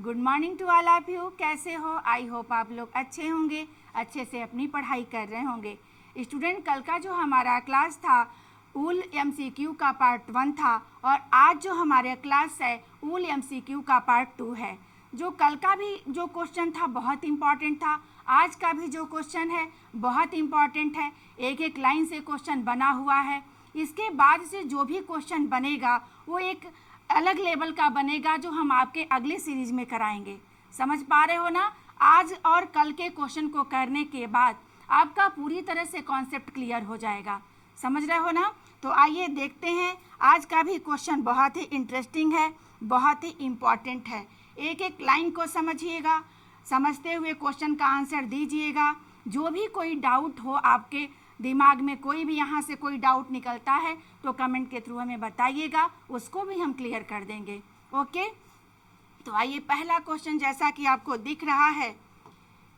Good morning to all of you. कैसे हो? I hope आप लोग अच्छे होंगे, अच्छे से अपनी पढ़ाई कर रहे होंगे। स्टूडेंट, कल का जो हमारा क्लास था ऊल MCQ का पार्ट 1 था और आज जो हमारे क्लास है ऊल MCQ का पार्ट 2 है। जो कल का भी जो क्वेश्चन था बहुत इम्पॉर्टेंट था, आज का भी जो क्वेश्चन है बहुत इम्पॉर्टेंट है। एक एक लाइन से क्वेश्चन बना हुआ है। इसके बाद से जो भी क्वेश्चन बनेगा वो एक अलग लेवल का बनेगा जो हम आपके अगले सीरीज में कराएंगे। समझ पा रहे हो ना? आज और कल के क्वेश्चन को करने के बाद आपका पूरी तरह से कॉन्सेप्ट क्लियर हो जाएगा। समझ रहे हो ना? तो आइए देखते हैं। आज का भी क्वेश्चन बहुत ही इंटरेस्टिंग है, बहुत ही इम्पॉर्टेंट है। एक एक लाइन को समझिएगा, समझते हुए क्वेश्चन का आंसर दीजिएगा। जो भी कोई डाउट हो आपके दिमाग में, कोई भी यहाँ से कोई डाउट निकलता है तो कमेंट के थ्रू हमें बताइएगा, उसको भी हम क्लियर कर देंगे। ओके, तो आइए पहला क्वेश्चन जैसा कि आपको दिख रहा है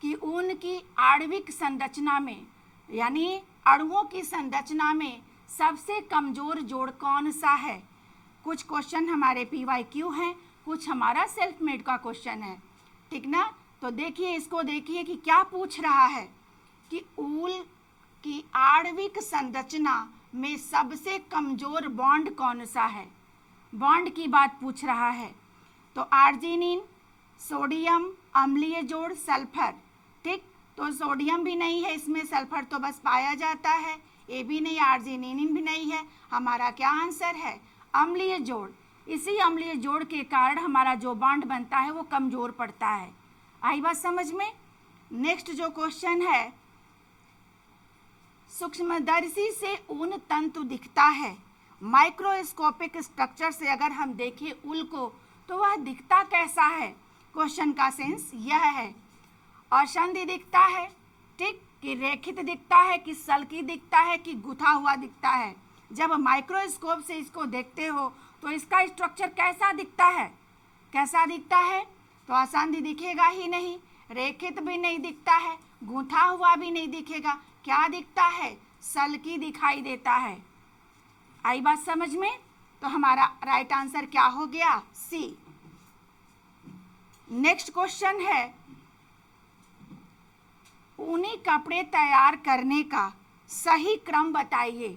कि ऊन की आणविक संरचना में, यानी अणुओं की संरचना में सबसे कमज़ोर जोड़ कौन सा है। कुछ क्वेश्चन हमारे PYQ हैं, कुछ हमारा सेल्फ मेड का क्वेश्चन है, ठीक ना? तो देखिए, इसको देखिए कि क्या पूछ रहा है कि ऊल की आणविक संरचना में सबसे कमजोर बॉन्ड कौन सा है। बॉन्ड की बात पूछ रहा है। तो आर्जिनिन, सोडियम, अम्लीय जोड़, सल्फर। ठीक, तो सोडियम भी नहीं है इसमें, सल्फर तो बस पाया जाता है, ये भी नहीं, आर्जिनिन भी नहीं है। हमारा क्या आंसर है? अम्लीय जोड़। इसी अम्लीय जोड़ के कारण हमारा जो बॉन्ड बनता है वो कमजोर पड़ता है। आई बात समझ में? नेक्स्ट जो क्वेश्चन है, सूक्ष्मदर्शी से ऊन तंतु दिखता है, माइक्रोस्कोपिक स्ट्रक्चर से अगर हम देखें ऊल को तो वह दिखता कैसा है। क्वेश्चन का सेंस यह है, असंधि दिखता है, ठीक, कि रेखित दिखता है, कि सल्की दिखता है, कि गुथा हुआ दिखता है। जब माइक्रोस्कोप से इसको देखते हो तो इसका स्ट्रक्चर कैसा दिखता है? कैसा दिखता है? तो असंधि दिखेगा ही नहीं, रेखित भी नहीं दिखता है, गूंथा हुआ भी नहीं दिखेगा। क्या दिखता है? सल्की दिखाई देता है। आई बात समझ में? तो हमारा राइट आंसर क्या हो गया? सी। नेक्स्ट क्वेश्चन है, ऊनी कपड़े तैयार करने का सही क्रम बताइए।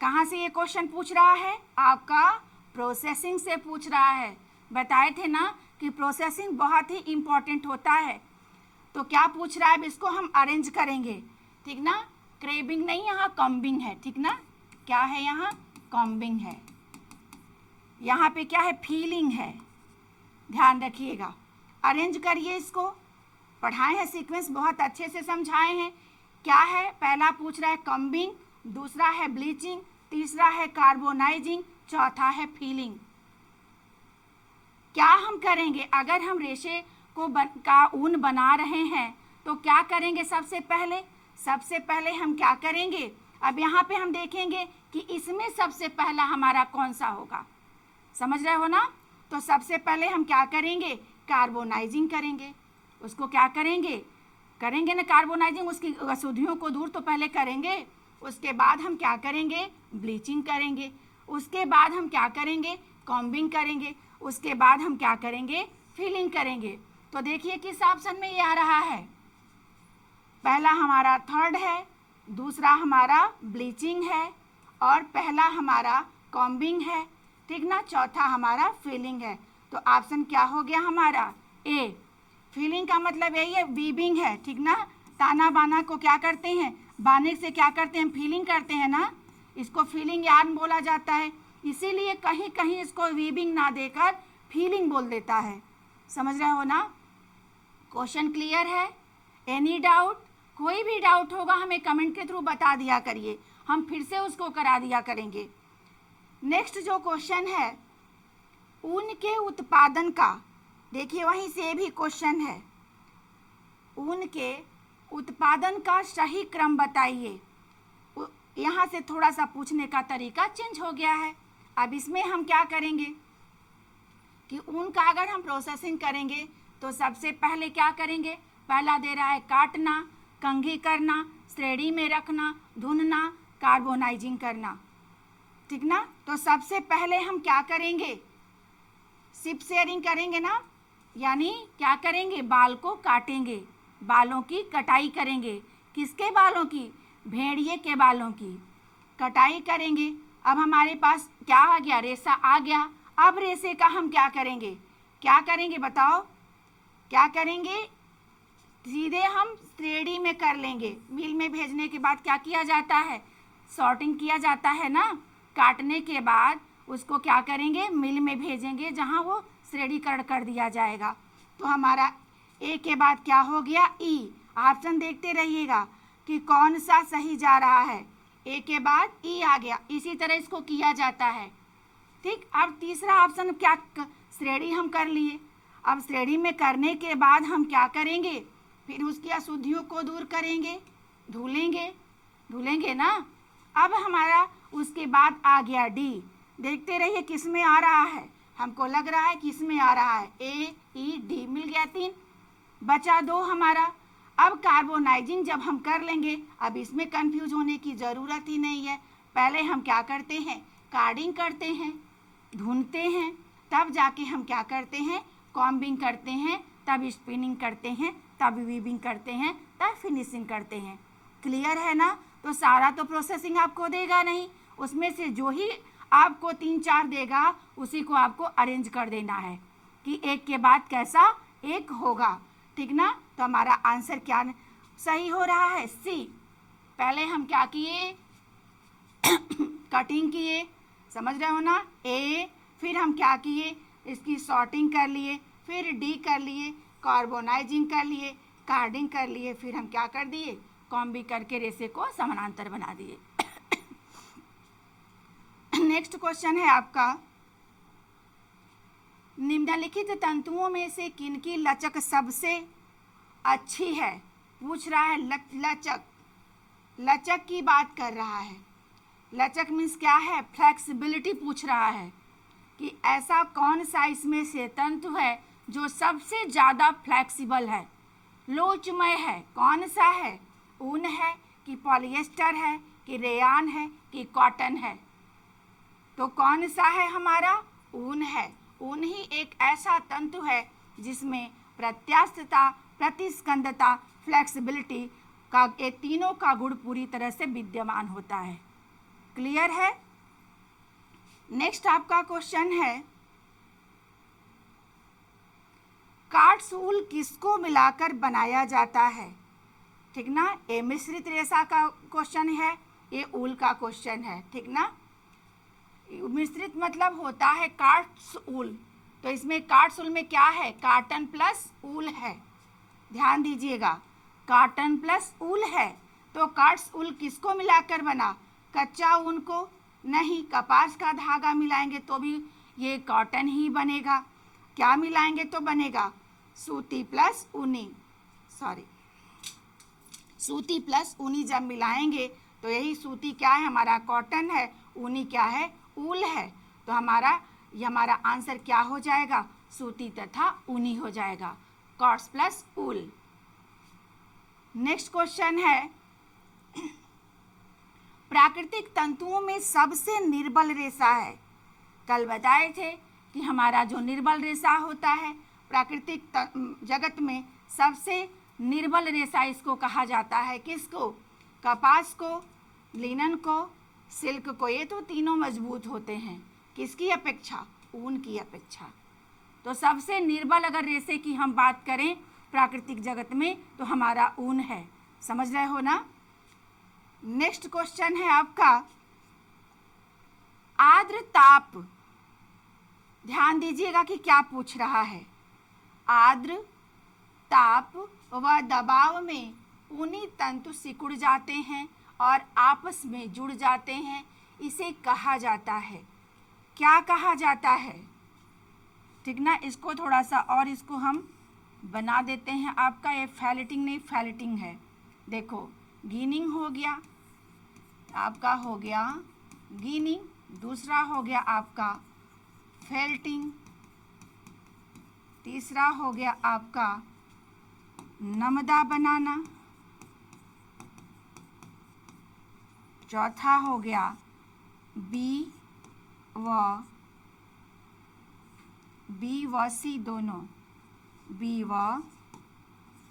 कहाँ से ये क्वेश्चन पूछ रहा है? आपका प्रोसेसिंग से पूछ रहा है। बताए थे ना कि प्रोसेसिंग बहुत ही इम्पोर्टेंट होता है। तो क्या पूछ रहा है? अब इसको हम अरेंज करेंगे, ठीक ना? क्रेबिंग नहीं, यहाँ कॉम्बिंग है, ठीक ना? क्या है यहाँ? कॉम्बिंग है। यहाँ पे क्या है? फीलिंग है। ध्यान रखिएगा, अरेंज करिए इसको। पढ़ाए हैं सीक्वेंस, बहुत अच्छे से समझाए हैं। क्या है? पहला पूछ रहा है कॉम्बिंग, दूसरा है ब्लीचिंग, तीसरा है कार्बोनाइजिंग, चौथा है फीलिंग। क्या हम करेंगे? अगर हम रेशे का ऊन बना रहे हैं तो क्या करेंगे? सबसे पहले हम क्या करेंगे? अब यहाँ पे हम देखेंगे कि इसमें सबसे पहला हमारा कौन सा होगा। समझ रहे हो ना? तो सबसे पहले हम क्या करेंगे? कार्बोनाइजिंग करेंगे। उसको क्या करेंगे? करेंगे ना कार्बोनाइजिंग, उसकी अशुद्धियों को दूर तो पहले करेंगे। उसके बाद हम क्या करेंगे? ब्लीचिंग करेंगे। उसके बाद हम क्या करेंगे? कॉम्बिंग करेंगे। उसके बाद हम क्या करेंगे? फिलिंग करेंगे। तो देखिए किस ऑप्शन में ये आ रहा है। पहला हमारा थर्ड है, दूसरा हमारा ब्लीचिंग है और पहला हमारा कॉम्बिंग है, ठीक ना? चौथा हमारा फिलिंग है। तो ऑप्शन क्या हो गया हमारा? ए। फिलिंग का मतलब यही है, वीविंग है, ठीक ना? ताना बाना को क्या करते हैं? बाने से क्या करते हैं? फीलिंग करते हैं ना? इसको फीलिंग यार्न बोला जाता है। इसीलिए कहीं कहीं इसको वीविंग ना देकर फीलिंग बोल देता है। समझ रहे हो ना? क्वेश्चन क्लियर है? Any doubt? कोई भी डाउट होगा हमें कमेंट के थ्रू बता दिया करिए, हम फिर से उसको करा दिया करेंगे। नेक्स्ट जो क्वेश्चन है, ऊन के उत्पादन का, देखिए वहीं से भी क्वेश्चन है, ऊन के उत्पादन का सही क्रम बताइए। यहाँ से थोड़ा सा पूछने का तरीका चेंज हो गया है। अब इसमें हम क्या करेंगे कि ऊन का अगर हम प्रोसेसिंग करेंगे तो सबसे पहले क्या करेंगे? पहला दे रहा है काटना, कंघी करना, श्रेणी में रखना, धुनना, कार्बोनाइजिंग करना, ठीक ना? तो सबसे पहले हम क्या करेंगे? शिप शेयरिंग करेंगे ना? यानी क्या करेंगे, बाल को काटेंगे, बालों की कटाई करेंगे। किसके बालों की, भेड़िए के बालों की कटाई करेंगे। अब हमारे पास क्या आ गया, रेशा आ गया। अब रेशे का हम क्या करेंगे, क्या करेंगे बताओ, क्या करेंगे, सीधे हम श्रेणी में कर लेंगे। मिल में भेजने के बाद क्या किया जाता है, सॉर्टिंग किया जाता है ना। काटने के बाद उसको क्या करेंगे, मिल में भेजेंगे, जहाँ वो श्रेणीकरण कर दिया जाएगा। तो हमारा ए के बाद क्या हो गया, ई। ऑप्शन देखते रहिएगा कि कौन सा सही जा रहा है। ए के बाद ई आ गया। इसी तरह इसको किया जाता है। ठीक, अब तीसरा ऑप्शन क्या, श्रेणी हम कर लिए। अब श्रेणी में करने के बाद हम क्या करेंगे, फिर उसकी अशुद्धियों को दूर करेंगे, धुलेंगे ना। अब हमारा उसके बाद आ गया डी। देखते रहिए किस में आ रहा है, हमको लग रहा है किस में आ रहा है, ए ई डी, मिल गया 3, बचा 2 हमारा। अब कार्बोनाइजिंग जब हम कर लेंगे, अब इसमें कंफ्यूज होने की ज़रूरत ही नहीं है। पहले हम क्या करते हैं, कार्डिंग करते हैं, धुनते हैं, तब जाके हम क्या करते हैं, कॉम्बिंग करते हैं, तब स्पिनिंग करते हैं, तब वीविंग करते हैं, तब फिनिशिंग करते हैं। क्लियर है ना। तो सारा तो प्रोसेसिंग आपको देगा नहीं, उसमें से जो ही आपको 3-4 देगा उसी को आपको अरेंज कर देना है कि एक के बाद कैसा एक होगा। ठीक ना। तो हमारा आंसर क्या सही हो रहा है, सी। पहले हम क्या किए, कटिंग किए, समझ रहे हो ना, ए, फिर हम क्या किए, इसकी सॉर्टिंग कर लिए, फिर डी कर लिए, कार्बोनाइजिंग कर लिए, कार्डिंग कर लिए, फिर हम क्या कर दिए, कॉम्बी करके रेशे को समानांतर बना दिए। नेक्स्ट क्वेश्चन है आपका, निम्नलिखित तंतुओं में से किनकी लचक सबसे अच्छी है। पूछ रहा है लचक, लचक की बात कर रहा है। लचक मीन्स क्या है, फ्लेक्सिबिलिटी पूछ रहा है कि ऐसा कौन सा इसमें से तंतु है जो सबसे ज़्यादा फ्लेक्सिबल है, लोचमय है। कौन सा है, ऊन है कि पॉलिएस्टर है कि रेयान है कि कॉटन है। तो कौन सा है हमारा, ऊन है। ऊन ही एक ऐसा तंतु है जिसमें प्रत्यास्थता, प्रतिस्कंदता, फ्लेक्सिबिलिटी का, ये तीनों का गुण पूरी तरह से विद्यमान होता है। क्लियर है। नेक्स्ट आपका क्वेश्चन है, कार्ड्स ऊल किसको मिलाकर बनाया जाता है। ठीक ना, ये मिश्रित रेशा का क्वेश्चन है, ये ऊल का क्वेश्चन है। ठीक ना, मिश्रित मतलब होता है कार्ड्स ऊल। तो इसमें कार्ड्स ऊल में क्या है, कॉटन प्लस ऊल है। ध्यान दीजिएगा, कॉटन प्लस ऊल है। तो कार्ड्स ऊल किसको मिलाकर बना, कच्चा ऊन को नहीं, कपास का धागा मिलाएंगे तो भी ये कॉटन ही बनेगा। क्या मिलाएंगे तो बनेगा, सूती प्लस ऊनी, सूती प्लस ऊनी जब मिलाएंगे तो यही सूती क्या है हमारा, कॉटन है, ऊनी क्या है, ऊल है। तो हमारा आंसर क्या हो जाएगा, सूती तथा ऊनी हो जाएगा, कॉट्स प्लस ऊल। नेक्स्ट क्वेश्चन है, प्राकृतिक तंतुओं में सबसे निर्बल रेशा है। कल बताए थे कि हमारा जो निर्बल रेशा होता है प्राकृतिक जगत में सबसे निर्बल रेशा इसको कहा जाता है। किसको, कपास को, लिनन को, सिल्क को। ये तो तीनों मजबूत होते हैं, किसकी अपेक्षा, ऊन की अपेक्षा। तो सबसे निर्बल अगर रेशे की हम बात करें प्राकृतिक जगत में तो हमारा ऊन है। समझ रहे हो ना। नेक्स्ट क्वेश्चन है आपका, आर्द्र ताप। ध्यान दीजिएगा कि क्या पूछ रहा है, आर्द्र ताप व दबाव में ऊनी तंतु सिकुड़ जाते हैं और आपस में जुड़ जाते हैं, इसे कहा जाता है, क्या कहा जाता है। ठीक ना, इसको थोड़ा सा और इसको हम बना देते हैं। आपका ये फैलेटिंग नहीं, फैलेटिंग है। देखो, गीनिंग हो गया आपका, हो गया गीनिंग, दूसरा हो गया आपका फेल्टिंग, तीसरा हो गया आपका नमदा बनाना, चौथा हो गया बी व सी दोनों, बी व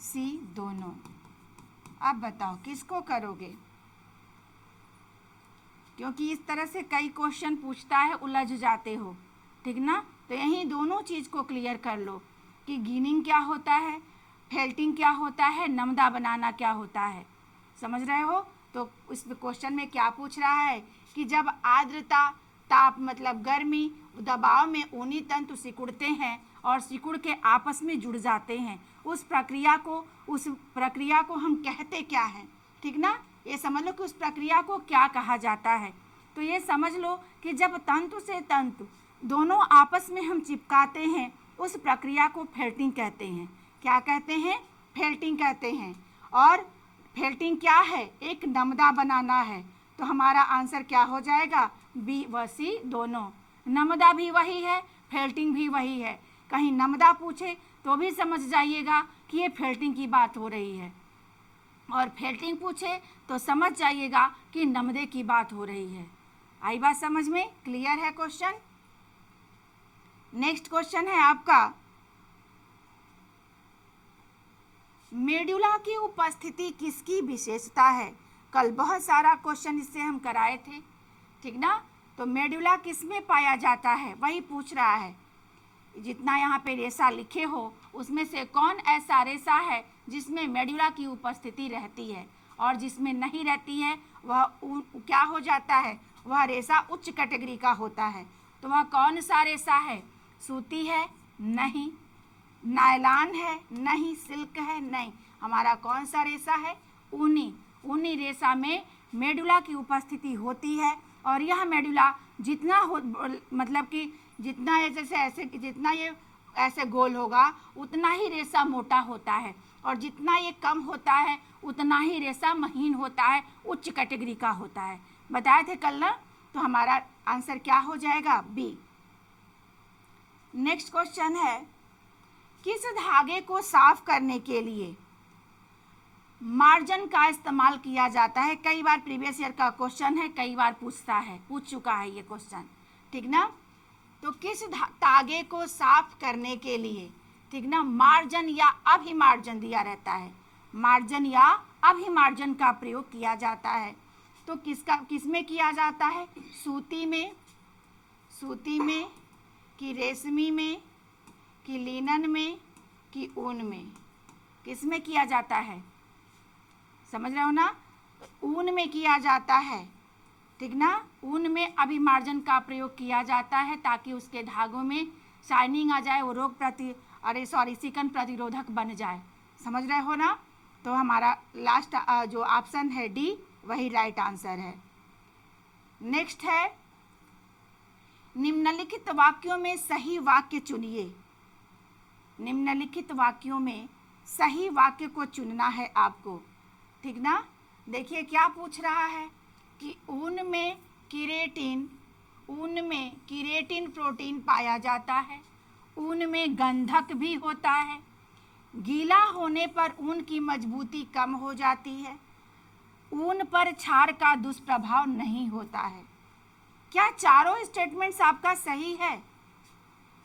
सी दोनों। अब बताओ किसको करोगे, क्योंकि इस तरह से कई क्वेश्चन पूछता है, उलझ जाते हो, ठीक ना। तो यही दोनों चीज़ को क्लियर कर लो कि गिनिंग क्या होता है, फेल्टिंग क्या होता है, नमदा बनाना क्या होता है। समझ रहे हो। तो इस क्वेश्चन में क्या पूछ रहा है कि जब आर्द्रता, ताप मतलब गर्मी, दबाव में ऊनी तंतु सिकुड़ते हैं और सिकुड़ के आपस में जुड़ जाते हैं, उस प्रक्रिया को हम कहते क्या हैं, ठीक ना। ये समझ लो कि उस प्रक्रिया को क्या कहा जाता है। तो ये समझ लो कि जब तंतु से तंतु दोनों आपस में हम चिपकाते हैं, उस प्रक्रिया को फेल्टिंग कहते हैं। क्या कहते हैं, फेल्टिंग कहते हैं। और फेल्टिंग क्या है, एक नमदा बनाना है। तो हमारा आंसर क्या हो जाएगा, बी व सी दोनों। नमदा भी वही है, फेल्टिंग भी वही है। कहीं नमदा पूछे तो भी समझ जाइएगा कि ये फेल्टिंग की बात हो रही है, और फेल्टिंग पूछे तो समझ जाइएगा कि नमदे की बात हो रही है। आई बात समझ में, क्लियर है क्वेश्चन। नेक्स्ट क्वेश्चन है आपका, मेडुला की उपस्थिति किसकी विशेषता है। कल बहुत सारा क्वेश्चन इससे हम कराए थे, ठीक ना। तो मेडुला किस में पाया जाता है वही पूछ रहा है। जितना यहाँ पे रेशा लिखे हो उसमें से कौन ऐसा रेशा है जिसमें मेडुला की उपस्थिति रहती है, और जिसमें नहीं रहती है वह क्या हो जाता है, वह रेशा उच्च कैटेगरी का होता है। तो वह कौन सा रेशा है, सूती है, नहीं, नायलॉन है, नहीं, सिल्क है, नहीं, हमारा कौन सा रेशा है, ऊनी। ऊनी रेशा में मेडुला की उपस्थिति होती है, और यह मेडुला जितना हो मतलब कि जितना ये जैसे ऐसे जितना ये ऐसे गोल होगा उतना ही रेशा मोटा होता है, और जितना ये कम होता है उतना ही रेशा महीन होता है, उच्च कैटेगरी का होता है। बताए थे कल ना। तो हमारा आंसर क्या हो जाएगा, बी। नेक्स्ट क्वेश्चन है, किस धागे को साफ करने के लिए मार्जन का इस्तेमाल किया जाता है। कई बार प्रीवियस ईयर का क्वेश्चन है, कई बार पूछ चुका है ये क्वेश्चन, ठीक ना। तो किस धागे को साफ करने के लिए, ठीक ना, मार्जन या अभिमार्जन दिया रहता है, मार्जन या अभिमार्जन का प्रयोग किया जाता है। तो किसमें किया जाता है, सूती में कि रेशमी में कि लिनन में कि ऊन में, किसमें किया जाता है, समझ रहे हो ना। ऊन में किया जाता है, ठीक ना। ऊन में अभिमार्जन का प्रयोग किया जाता है ताकि उसके धागों में शाइनिंग आ जाए, वो सिकन प्रतिरोधक बन जाए। समझ रहे हो ना। तो हमारा लास्ट जो ऑप्शन है डी वही राइट आंसर है। नेक्स्ट है, निम्नलिखित वाक्यों में सही वाक्य चुनिए। निम्नलिखित वाक्यों में सही वाक्य को चुनना है आपको, ठीक ना। देखिए क्या पूछ रहा है कि ऊन में किरेटिन प्रोटीन पाया जाता है, ऊन में गंधक भी होता है, गीला होने पर ऊन की मजबूती कम हो जाती है, ऊन पर क्षार का दुष्प्रभाव नहीं होता है। क्या चारों स्टेटमेंट्स आपका सही है,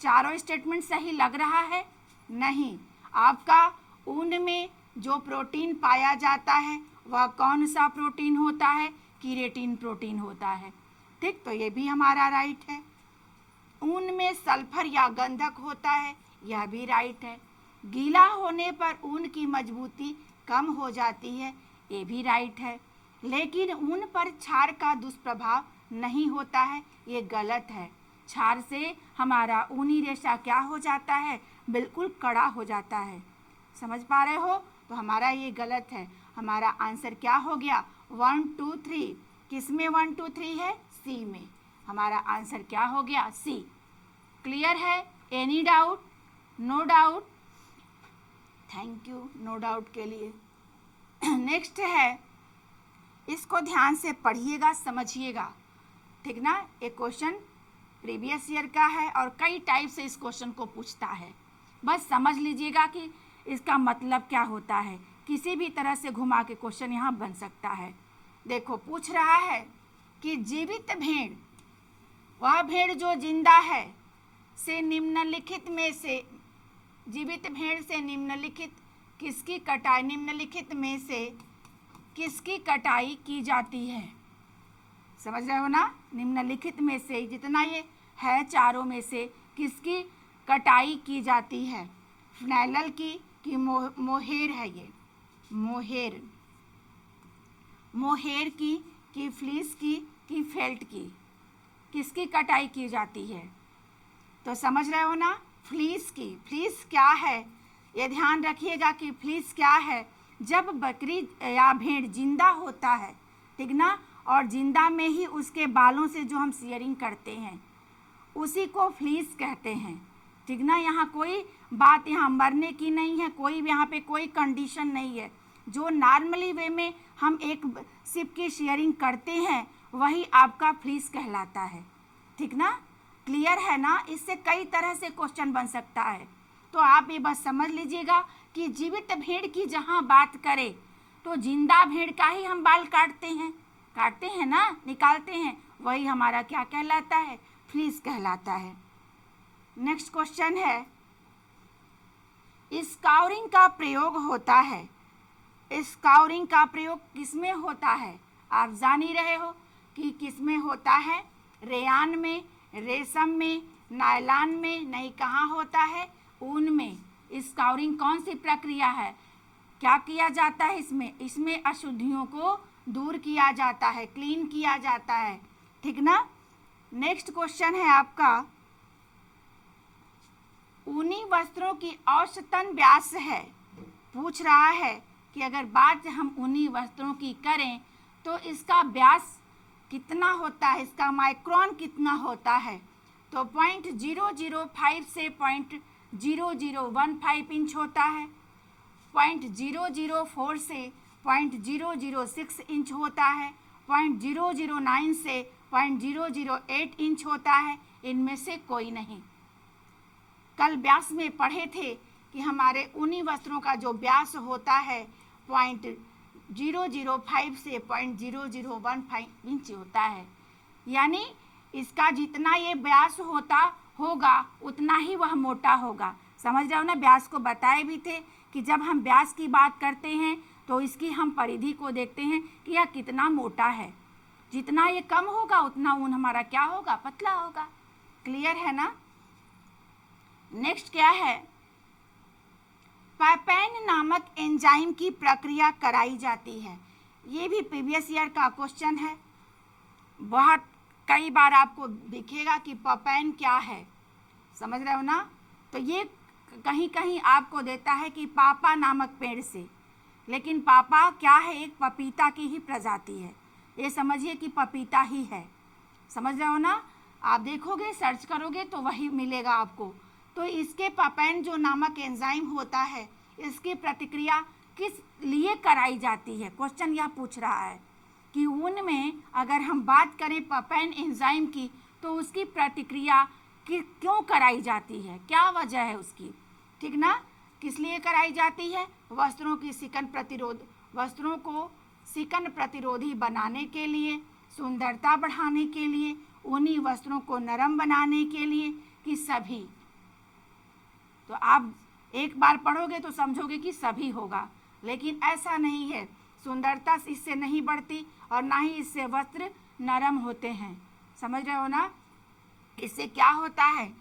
चारों स्टेटमेंट सही लग रहा है, नहीं। आपका ऊन में जो प्रोटीन पाया जाता है वह कौन सा प्रोटीन होता है, किरेटिन प्रोटीन होता है, ठीक। तो ये भी हमारा राइट है। ऊन में सल्फर या गंधक होता है, यह भी राइट है। गीला होने पर ऊन की मजबूती कम हो जाती है, ये भी राइट है। लेकिन ऊन पर क्षार का दुष्प्रभाव नहीं होता है, ये गलत है। क्षार से हमारा ऊनी रेशा क्या हो जाता है, बिल्कुल कड़ा हो जाता है। समझ पा रहे हो। तो हमारा ये गलत है। हमारा आंसर क्या हो गया, 1 2 3। किस में 1 2 3 है, सी में। हमारा आंसर क्या हो गया, सी। क्लियर है, any doubt, no doubt, thank you no doubt के लिए। नेक्स्ट है, इसको ध्यान से पढ़िएगा, समझिएगा, ठीक ना। एक क्वेश्चन प्रीवियस ईयर का है और कई टाइप से इस क्वेश्चन को पूछता है, बस समझ लीजिएगा कि इसका मतलब क्या होता है। किसी भी तरह से घुमा के क्वेश्चन यहाँ बन सकता है। देखो पूछ रहा है कि जीवित भेड़, वह भेड़ जो जिंदा है, से निम्नलिखित में से जीवित भेड़ से निम्नलिखित में से किसकी कटाई की जाती है? समझ रहे हो ना? निम्नलिखित में से जितना ये है चारों में से किसकी कटाई की जाती है? फ्लैनल की कि मोहेर है ये? मोहेर की कि फ्लीस की कि फेल्ट की? किसकी कटाई की जाती है? तो समझ रहे हो ना? फ्लीस की। फ्लीस क्या है ये ध्यान रखिएगा कि फ्लीस क्या है। जब बकरी या भेड़ जिंदा होता है, ठीक ना, और जिंदा में ही उसके बालों से जो हम शेयरिंग करते हैं उसी को फ्लीस कहते हैं, ठीक ना। यहाँ कोई बात यहाँ मरने की नहीं है, कोई यहाँ पे कोई कंडीशन नहीं है। जो नॉर्मली वे में हम एक शिप की शेयरिंग करते हैं वही आपका फ्लीस कहलाता है, ठीक ना। क्लियर है ना? इससे कई तरह से क्वेश्चन बन सकता है। तो आप ये बस समझ लीजिएगा कि जीवित भेड़ की जहाँ बात करें तो जिंदा भेड़ का ही हम बाल काटते हैं ना, निकालते हैं, वही हमारा क्या कहलाता है? फ्लीस कहलाता है। नेक्स्ट क्वेश्चन है, स्काउरिंग का प्रयोग होता है। स्काउरिंग का प्रयोग किसमें होता है? आप जान ही रहे हो कि किसमें होता है? रेयान में, रेशम में, नायलॉन में, नहीं कहाँ होता है? ऊन में। स्काउरिंग कौन सी प्रक्रिया है? क्या किया जाता है इसमें अशुद्धियों को दूर किया जाता है, क्लीन किया जाता है, ठीक ना। नेक्स्ट क्वेश्चन है आपका, ऊनी वस्त्रों की औसतन व्यास है। पूछ रहा है कि अगर बात हम ऊनी वस्त्रों की करें तो इसका व्यास कितना होता है, इसका माइक्रोन कितना होता है? तो 0.005 से 0.0015 इंच होता है, 0.004 से 0.006 इंच होता है, 0.009 से 0.008 इंच होता है। इनमें से कोई नहीं। कल व्यास में पढ़े थे कि हमारे ऊनी वस्त्रों का जो व्यास होता है 0.005 से 0.0015 इंच होता है, यानी इसका जितना ये व्यास होगा उतना ही वह मोटा होगा। समझ रहे हो ना? व्यास को बताए भी थे कि जब हम व्यास की बात करते हैं तो इसकी हम परिधि को देखते हैं कि यह कितना मोटा है। जितना ये कम होगा उतना ऊन हमारा क्या होगा? पतला होगा। क्लियर है ना? नेक्स्ट क्या है, पैपेन नामक एंजाइम की प्रक्रिया कराई जाती है। ये भी प्रीवियस ईयर का क्वेश्चन है। बहुत कई बार आपको दिखेगा कि पैपेन क्या है, समझ रहे हो ना। तो ये कहीं कहीं आपको देता है कि पापा नामक पेड़ से, लेकिन पापा क्या है? एक पपीता की ही प्रजाति है। ये समझिए कि पपीता ही है, समझ रहे हो ना। आप देखोगे, सर्च करोगे तो वही मिलेगा आपको। तो इसके पैपेन जो नामक एंजाइम होता है, इसकी प्रतिक्रिया किस लिए कराई जाती है? क्वेश्चन यह पूछ रहा है कि ऊन में अगर हम बात करें पैपेन एंजाइम की तो उसकी प्रतिक्रिया क्यों कराई जाती है, क्या वजह है उसकी, ठीक ना। किस लिए कराई जाती है? वस्त्रों को सिकन प्रतिरोधी बनाने के लिए, सुंदरता बढ़ाने के लिए, ऊनी वस्त्रों को नरम बनाने के लिए, कि सभी? तो आप एक बार पढ़ोगे तो समझोगे कि सभी होगा, लेकिन ऐसा नहीं है। सुंदरता इससे नहीं बढ़ती और ना ही इससे वस्त्र नरम होते हैं, समझ रहे हो ना। इससे क्या होता है?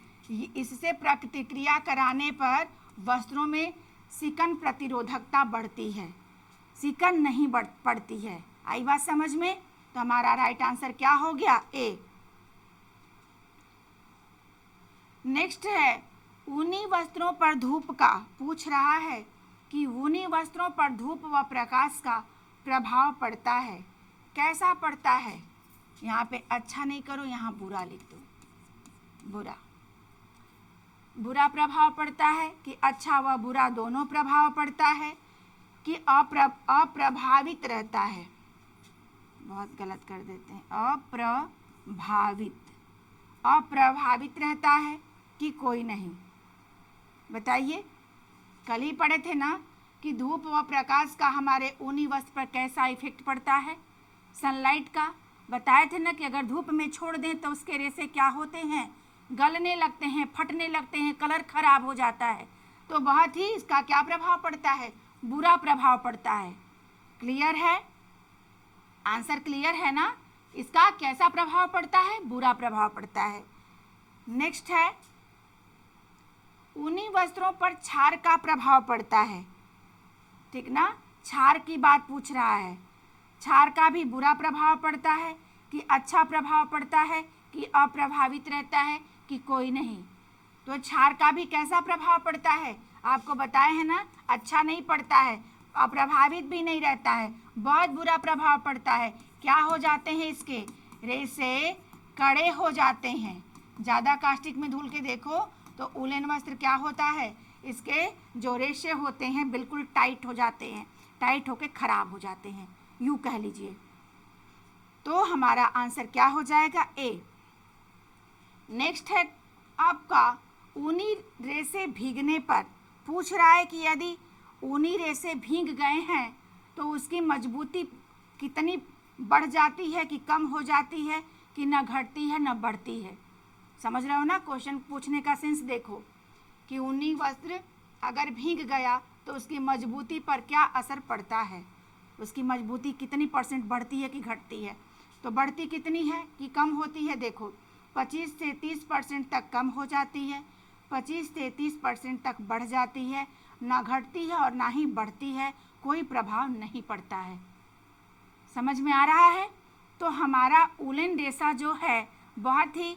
इससे प्रतिक्रिया कराने पर वस्त्रों में सिकन प्रतिरोधकता बढ़ती है, सिकन नहीं पड़ती है। आई बात समझ में? तो हमारा राइट आंसर क्या हो गया? ए। नेक्स्ट है, ऊनी वस्त्रों पर धूप का पूछ रहा है कि ऊनी वस्त्रों पर धूप व प्रकाश का प्रभाव पड़ता है। कैसा पड़ता है? यहाँ पे अच्छा नहीं करो, यहाँ बुरा लिख दो। बुरा प्रभाव पड़ता है कि अच्छा व बुरा दोनों प्रभाव पड़ता है कि अप्रभावित रहता है? बहुत गलत कर देते हैं। अप्रभावित रहता है कि कोई नहीं? बताइए। कल ही पढ़े थे ना कि धूप व प्रकाश का हमारे ऊनी वस्त्र पर कैसा इफेक्ट पड़ता है, सनलाइट का। बताए थे ना कि अगर धूप में छोड़ दें तो उसके रेशे क्या होते हैं? गलने लगते हैं, फटने लगते हैं, कलर खराब हो जाता है। तो बहुत ही इसका क्या प्रभाव पड़ता है, बुरा प्रभाव पड़ता है। क्लियर है, आंसर क्लियर है ना। इसका कैसा प्रभाव पड़ता है, बुरा प्रभाव पड़ता है। नेक्स्ट है, ऊनी वस्त्रों पर क्षार का प्रभाव पड़ता है, ठीक ना। क्षार की बात पूछ रहा है, क्षार का भी बुरा प्रभाव पड़ता है कि अच्छा प्रभाव पड़ता है कि अप्रभावित रहता है कि कोई नहीं। तो क्षार का भी कैसा प्रभाव पड़ता है, आपको बताए हैं ना, अच्छा नहीं पड़ता है, अप्रभावित भी नहीं रहता है, बहुत बुरा प्रभाव पड़ता है। क्या हो जाते हैं, इसके रेशे कड़े हो जाते हैं। ज़्यादा कास्टिक में धुल के देखो तो उलन वस्त्र क्या होता है, इसके जो रेशे होते हैं बिल्कुल टाइट हो जाते हैं, टाइट होके खराब हो जाते हैं, यूँ कह लीजिए। तो हमारा आंसर क्या हो जाएगा, ए। नेक्स्ट है आपका, ऊनी रेशे भीगने पर पूछ रहा है कि यदि ऊनी रेशे भीग गए हैं तो उसकी मजबूती कितनी बढ़ जाती है कि कम हो जाती है, कि न घटती है न बढ़ती है। समझ रहे हो ना, क्वेश्चन पूछने का सेंस देखो कि ऊनी वस्त्र अगर भीग गया तो उसकी मजबूती पर क्या असर पड़ता है, उसकी मजबूती कितनी परसेंट बढ़ती है कि घटती है। तो बढ़ती कितनी है कि कम होती है, देखो 25 से 30% तक कम हो जाती है, 25 से 30% तक बढ़ जाती है, ना घटती है और ना ही बढ़ती है, कोई प्रभाव नहीं पड़ता है। समझ में आ रहा है। तो हमारा उलन रेशा जो है बहुत ही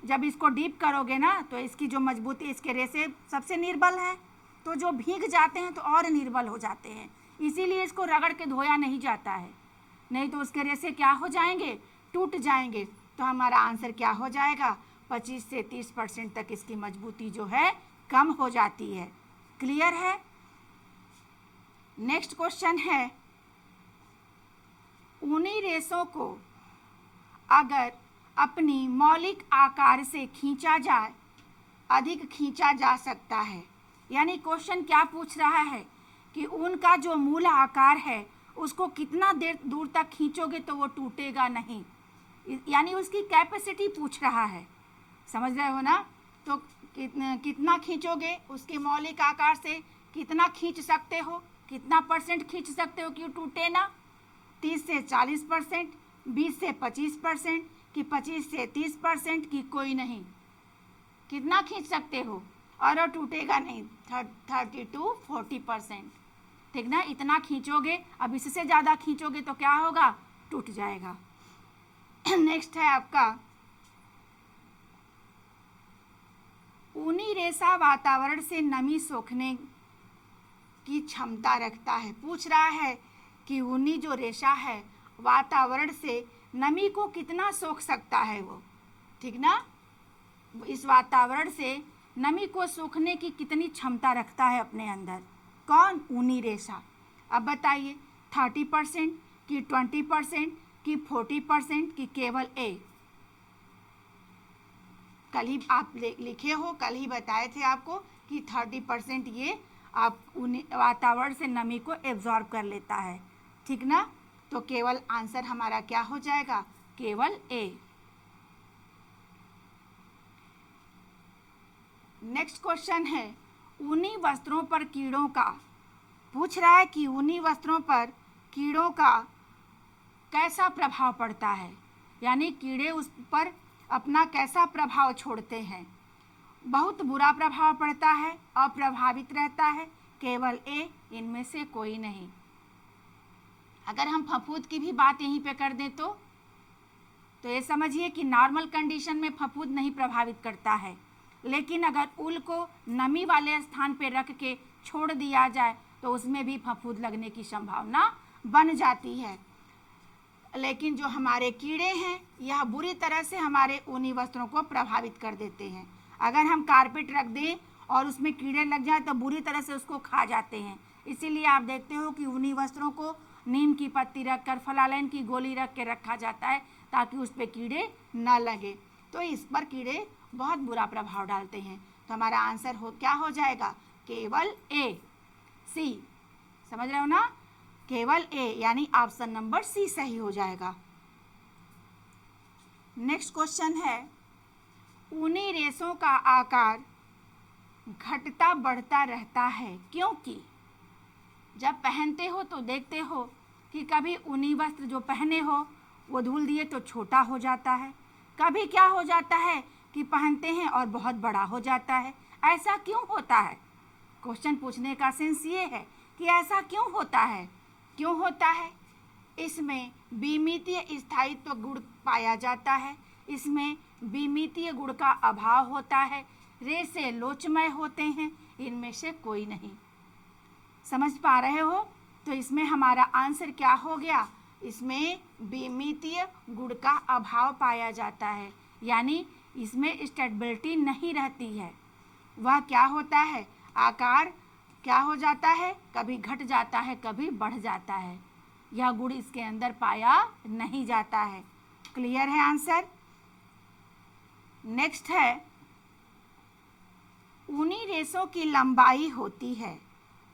जब इसको डीप करोगे ना तो इसकी जो मजबूती, इसके रेशे सबसे निर्बल है, तो जो भीग जाते हैं तो और निर्बल हो जाते हैं, इसीलिए इसको रगड़ के धोया नहीं जाता है, नहीं तो उसके रेशे क्या हो जाएंगे, टूट जाएंगे। तो हमारा आंसर क्या हो जाएगा, 25 से 30% तक इसकी मजबूती जो है कम हो जाती है। क्लियर है। नेक्स्ट क्वेश्चन है, ऊनी रेशों को अगर अपनी मौलिक आकार से खींचा जाए, अधिक खींचा जा सकता है। यानी क्वेश्चन क्या पूछ रहा है कि ऊन का जो मूल आकार है उसको कितना देर दूर तक खींचोगे तो वो टूटेगा नहीं, यानी उसकी कैपेसिटी पूछ रहा है। समझ रहे हो ना। तो कितना खींचोगे, उसके मौलिक आकार से कितना खींच सकते हो, कितना परसेंट खींच सकते हो कि टूटे ना। 30 से 40%, 20 से 25%, कि 25 से 30%, की कोई नहीं, कितना खींच सकते हो और वो टूटेगा नहीं, 30 to 40%, ठीक ना। इतना खींचोगे, अब इससे ज़्यादा खींचोगे तो क्या होगा, टूट जाएगा। नेक्स्ट है आपका, ऊनी रेशा वातावरण से नमी सोखने की क्षमता रखता है। पूछ रहा है कि ऊनी जो रेशा है वातावरण से नमी को कितना सोख सकता है वो, ठीक ना। इस वातावरण से नमी को सोखने की कितनी क्षमता रखता है अपने अंदर, कौन, ऊनी रेशा। अब बताइए 30% कि 20% कि 40% कि केवल ए। कल ही आप लिखे हो, कल ही बताए थे आपको कि 30% ये आप वातावरण से नमी को एब्जॉर्ब कर लेता है, ठीक ना। तो केवल आंसर हमारा क्या हो जाएगा, केवल ए। नेक्स्ट क्वेश्चन है, ऊनी वस्त्रों पर कीड़ों का पूछ रहा है कि ऊनी वस्त्रों पर कीड़ों का कैसा प्रभाव पड़ता है, यानी कीड़े उस पर अपना कैसा प्रभाव छोड़ते हैं। बहुत बुरा प्रभाव पड़ता है, अप्रभावित रहता है, केवल ए, इनमें से कोई नहीं। अगर हम फफूंद की भी बात यहीं पे कर दें तो ये समझिए कि नॉर्मल कंडीशन में फफूंद नहीं प्रभावित करता है, लेकिन अगर ऊल को नमी वाले स्थान पे रख के छोड़ दिया जाए तो उसमें भी फफूंद लगने की संभावना बन जाती है। लेकिन जो हमारे कीड़े हैं यह बुरी तरह से हमारे ऊनी वस्त्रों को प्रभावित कर देते हैं। अगर हम कारपेट रख दें और उसमें कीड़े लग जाए तो बुरी तरह से उसको खा जाते हैं। इसीलिए आप देखते हो कि ऊनी वस्त्रों को नीम की पत्ती रखकर, फलालैन की गोली रख के रखा जाता है ताकि उस पर कीड़े न लगे। तो इस पर कीड़े बहुत बुरा प्रभाव डालते हैं। तो हमारा आंसर क्या हो जाएगा, केवल ए, सी। समझ रहे हो ना, केवल ए, यानी ऑप्शन नंबर सी सही हो जाएगा। नेक्स्ट क्वेश्चन है, ऊनी रेशों का आकार घटता बढ़ता रहता है, क्योंकि जब पहनते हो तो देखते हो कि कभी ऊनी वस्त्र जो पहने हो वो धुल दिए तो छोटा हो जाता है, कभी क्या हो जाता है कि पहनते हैं और बहुत बड़ा हो जाता है। ऐसा क्यों होता है? क्वेश्चन पूछने का सेंस ये है कि ऐसा क्यों होता है? क्यों होता है? इसमें विमितीय स्थायित्व गुण पाया जाता है, इसमें विमितीय गुण का अभाव होता है, रेशे लोचमय होते हैं, इनमें से कोई नहीं। समझ पा रहे हो? तो इसमें हमारा आंसर क्या हो गया? इसमें विमितीय गुण का अभाव पाया जाता है, यानी इसमें स्टेबिलिटी नहीं रहती है। वह क्या होता है? आकार क्या हो जाता है? कभी घट जाता है, कभी बढ़ जाता है। यह गुण इसके अंदर पाया नहीं जाता है। क्लियर है आंसर? नेक्स्ट है, ऊनी रेशों की लंबाई होती है।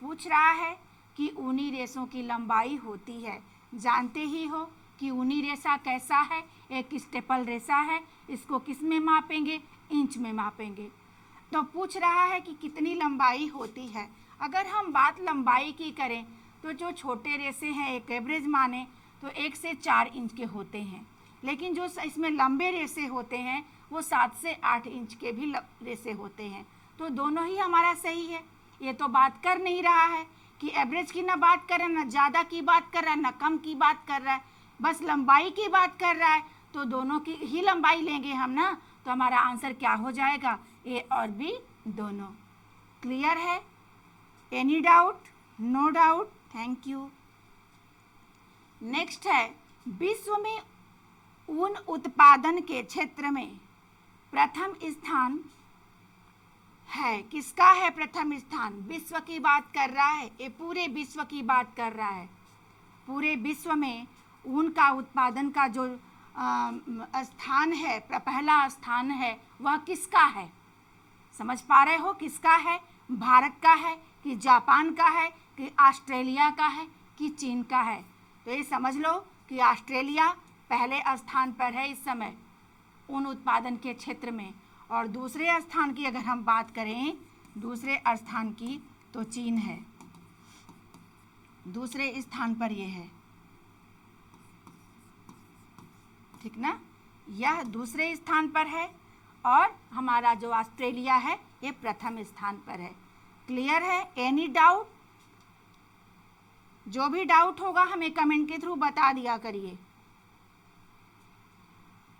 पूछ रहा है कि ऊनी रेशों की लंबाई होती है। जानते ही हो कि ऊनी रेशा कैसा है? एक स्टेपल रेशा है। इसको किस में मापेंगे? इंच में मापेंगे। तो पूछ रहा है कि कितनी लंबाई होती है। अगर हम बात लंबाई की करें तो जो छोटे रेशे हैं, एक एवरेज माने तो 1 से 4 इंच के होते हैं, लेकिन जो इसमें लंबे रेशे होते हैं वो 7 से 8 इंच के भी रेशे होते हैं। तो दोनों ही हमारा सही है। ये तो बात कर नहीं रहा है कि एवरेज की ना बात कर रहा है, ना ज़्यादा की बात कर रहा है, ना कम की बात कर रहा है, बस लंबाई की बात कर रहा है। तो दोनों की ही लंबाई लेंगे हम ना, तो हमारा आंसर क्या हो जाएगा? ए और बी दोनों। क्लियर है? Any doubt? No doubt? Thank you. Next है, विश्व में ऊन उत्पादन के क्षेत्र में प्रथम स्थान है। किसका है प्रथम स्थान? विश्व की बात कर रहा है, ये पूरे विश्व की बात कर रहा है। पूरे विश्व में ऊन का उत्पादन का जो स्थान है, पहला स्थान है, वह किसका है? समझ पा रहे हो? किसका है? भारत का है कि जापान का है कि ऑस्ट्रेलिया का है कि चीन का है? तो ये समझ लो कि ऑस्ट्रेलिया पहले स्थान पर है इस समय ऊन उत्पादन के क्षेत्र में, और दूसरे स्थान की अगर हम बात करें, दूसरे स्थान की, तो चीन है। दूसरे स्थान पर ये है, ठीक ना? यह दूसरे स्थान पर है और हमारा जो ऑस्ट्रेलिया है ये प्रथम स्थान पर है। क्लियर है? Any doubt? जो भी डाउट होगा हमें कमेंट के थ्रू बता दिया करिए।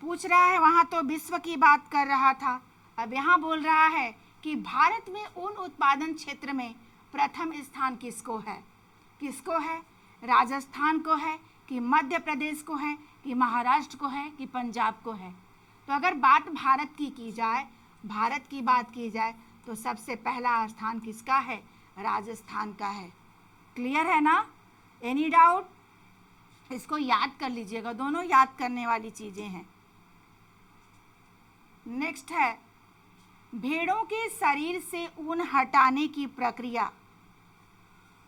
पूछ रहा है, वहाँ तो विश्व की बात कर रहा था, अब यहाँ बोल रहा है कि भारत में ऊन उत्पादन क्षेत्र में प्रथम स्थान किसको है? किसको है? राजस्थान को है कि मध्य प्रदेश को है कि महाराष्ट्र को है कि पंजाब को है? तो अगर बात भारत की जाए, भारत की बात की जाए तो सबसे पहला स्थान किसका है? राजस्थान का है। क्लियर है ना? Any doubt? इसको याद कर लीजिएगा, दोनों याद करने वाली चीज़ें हैं। नेक्स्ट है, भेड़ों के शरीर से ऊन हटाने की प्रक्रिया।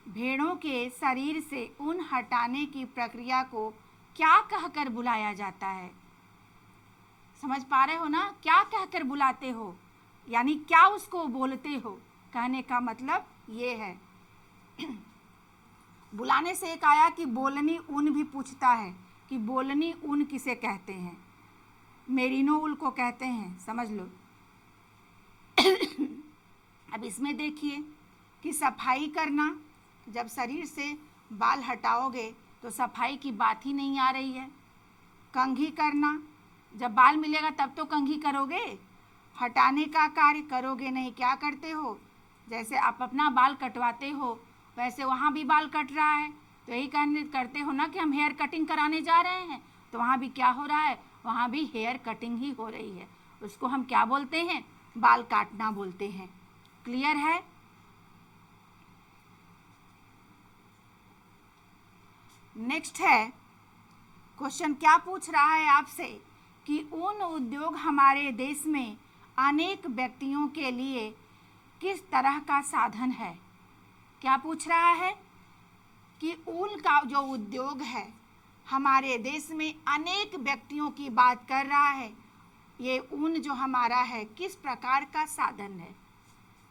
भेड़ों के शरीर से ऊन हटाने की प्रक्रिया को क्या कहकर बुलाया जाता है? समझ पा रहे हो ना? क्या कहकर बुलाते हो, यानी क्या उसको बोलते हो? कहने का मतलब ये है। बुलाने से एक आया कि बोलनी ऊन भी पूछता है कि बोलनी ऊन किसे कहते हैं? मेरिनो ऊल को कहते हैं, समझ लो। अब इसमें देखिए कि सफाई करना, जब शरीर से बाल हटाओगे तो सफाई की बात ही नहीं आ रही है। कंघी करना, जब बाल मिलेगा तब तो कंघी करोगे, हटाने का कार्य करोगे नहीं। क्या करते हो? जैसे आप अपना बाल कटवाते हो वैसे वहाँ भी बाल कट रहा है, तो यही करते हो ना कि हम हेयर कटिंग कराने जा रहे हैं, तो वहाँ भी क्या हो रहा है? वहाँ भी हेयर कटिंग ही हो रही है। उसको हम क्या बोलते हैं? बाल काटना बोलते हैं। क्लियर है? नेक्स्ट है, क्वेश्चन क्या पूछ रहा है आपसे कि ऊन उद्योग हमारे देश में अनेक व्यक्तियों के लिए किस तरह का साधन है? क्या पूछ रहा है कि ऊन का जो उद्योग है हमारे देश में अनेक व्यक्तियों की बात कर रहा है। ये ऊन जो हमारा है किस प्रकार का साधन है?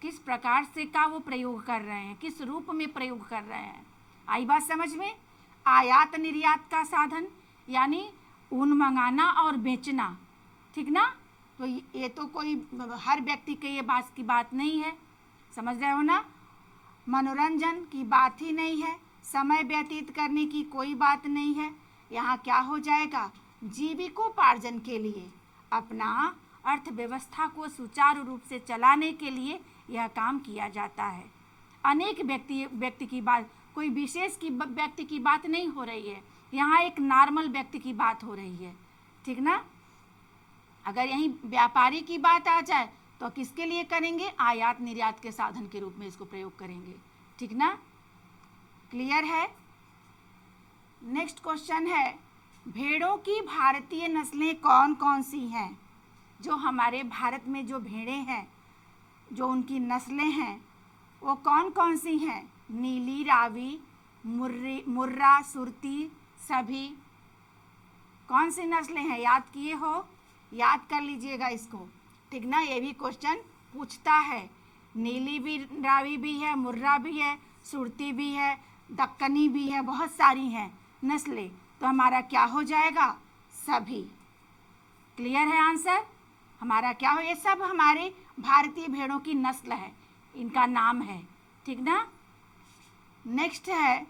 किस प्रकार से का वो प्रयोग कर रहे हैं, किस रूप में प्रयोग कर रहे हैं। आई बात समझ में। आयात निर्यात का साधन यानी ऊन मंगाना और बेचना, ठीक ना। तो ये तो कोई हर व्यक्ति के ये बात की बात नहीं है, समझ रहे हो ना। मनोरंजन की बात ही नहीं है, समय व्यतीत करने की कोई बात नहीं है। यहाँ क्या हो जाएगा, जीविकोपार्जन के लिए, अपना अर्थव्यवस्था को सुचारू रूप से चलाने के लिए यह काम किया जाता है। अनेक व्यक्ति की बात, कोई विशेष की व्यक्ति की बात नहीं हो रही है, यहाँ एक नॉर्मल व्यक्ति की बात हो रही है, ठीक ना। अगर यहीं व्यापारी की बात आ जाए तो किसके लिए करेंगे, आयात निर्यात के साधन के रूप में इसको प्रयोग करेंगे, ठीक ना। क्लियर है। नेक्स्ट क्वेश्चन है, भेड़ों की भारतीय नस्लें कौन कौन सी हैं। जो हमारे भारत में जो भेड़ें हैं, जो उनकी नस्लें हैं वो कौन कौन सी हैं। नीली, रावी, मुर्रा, सुरती, सभी कौन सी नस्लें हैं, याद किए हो, याद कर लीजिएगा इसको, ठीक ना। ये भी क्वेश्चन पूछता है। नीली भी, रावी भी है, मुर्रा भी है, सुरती भी है, दक्कनी भी है, बहुत सारी हैं नस्लें। तो हमारा क्या हो जाएगा, सभी। क्लियर है आंसर। हमारा क्या हो, ये सब हमारे भारतीय भेड़ों की नस्ल है, इनका नाम है, ठीक ना। नेक्स्ट है,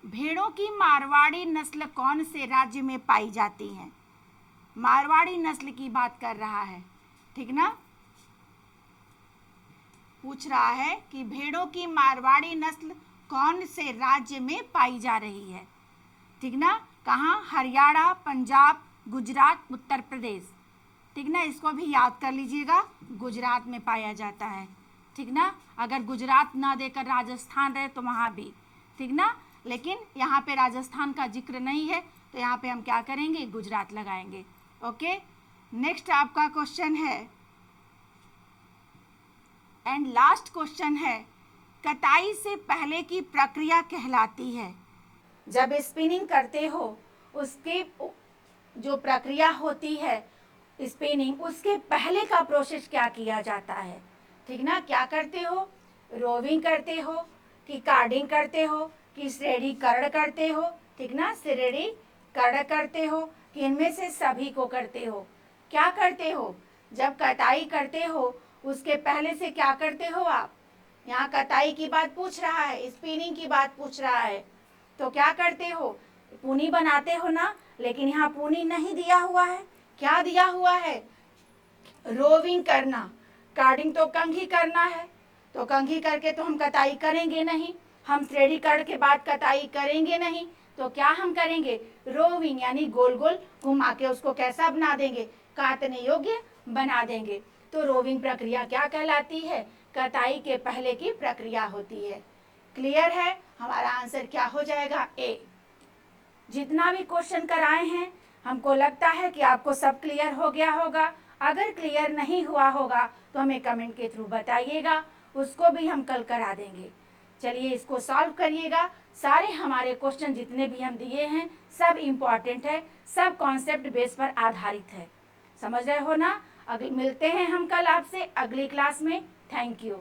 भेड़ों की मारवाड़ी नस्ल कौन से राज्य में पाई जाती है। मारवाड़ी नस्ल की बात कर रहा है, ठीक ना। पूछ रहा है कि भेड़ों की मारवाड़ी नस्ल कौन से राज्य में पाई जा रही है, ठीक ना। कहाँ, हरियाणा, पंजाब, गुजरात, उत्तर प्रदेश, ठीक ना। इसको भी याद कर लीजिएगा, गुजरात में पाया जाता है, ठीक ना। अगर गुजरात ना देकर राजस्थान रहे तो वहाँ भी, ठीक ना। लेकिन यहाँ पे राजस्थान का जिक्र नहीं है तो यहाँ पे हम क्या करेंगे, गुजरात लगाएंगे। ओके। नेक्स्ट आपका क्वेश्चन है एंड लास्ट क्वेश्चन है, कटाई से पहले की प्रक्रिया कहलाती है। जब स्पिनिंग करते हो उसके जो प्रक्रिया होती है स्पिनिंग, उसके पहले का प्रोसेस क्या किया जाता है, ठीक ना। क्या करते हो, रोविंग करते हो कि कार्डिंग करते हो कि श्रेणीकरण करते हो, ठीक ना। श्रेणीकरण करते हो कि इनमें से सभी को करते हो। क्या करते हो, जब कटाई करते हो उसके पहले से क्या करते हो आप। यहाँ कटाई की बात पूछ रहा है, स्पिनिंग की बात पूछ रहा है, तो क्या करते हो, पूनी बनाते हो ना। लेकिन यहाँ पूनी नहीं दिया हुआ है, क्या दिया हुआ है, रोविंग करना। कार्डिंग तो कंघी करना है, तो कंघी करके तो हम कटाई करेंगे नहीं, हम श्रेणीकरण के बाद कटाई करेंगे नहीं, तो क्या हम करेंगे, रोविंग यानी गोल गोल घुमा के उसको कैसा बना देंगे, काटने योग्य बना देंगे। तो रोविंग प्रक्रिया क्या कहलाती है, कटाई के पहले की प्रक्रिया होती है। क्लियर है। हमारा आंसर क्या हो जाएगा, ए। जितना भी क्वेश्चन कराए हैं हमको लगता है कि आपको सब क्लियर हो गया होगा। अगर क्लियर नहीं हुआ होगा तो हमें कमेंट के थ्रू बताइएगा, उसको भी हम कल करा देंगे। चलिए इसको सॉल्व करिएगा। सारे हमारे क्वेश्चन जितने भी हम दिए हैं सब इम्पॉर्टेंट है, सब कॉन्सेप्ट बेस पर आधारित है, समझ रहे हो ना। अगले मिलते हैं हम कल आपसे अगली क्लास में। Thank you.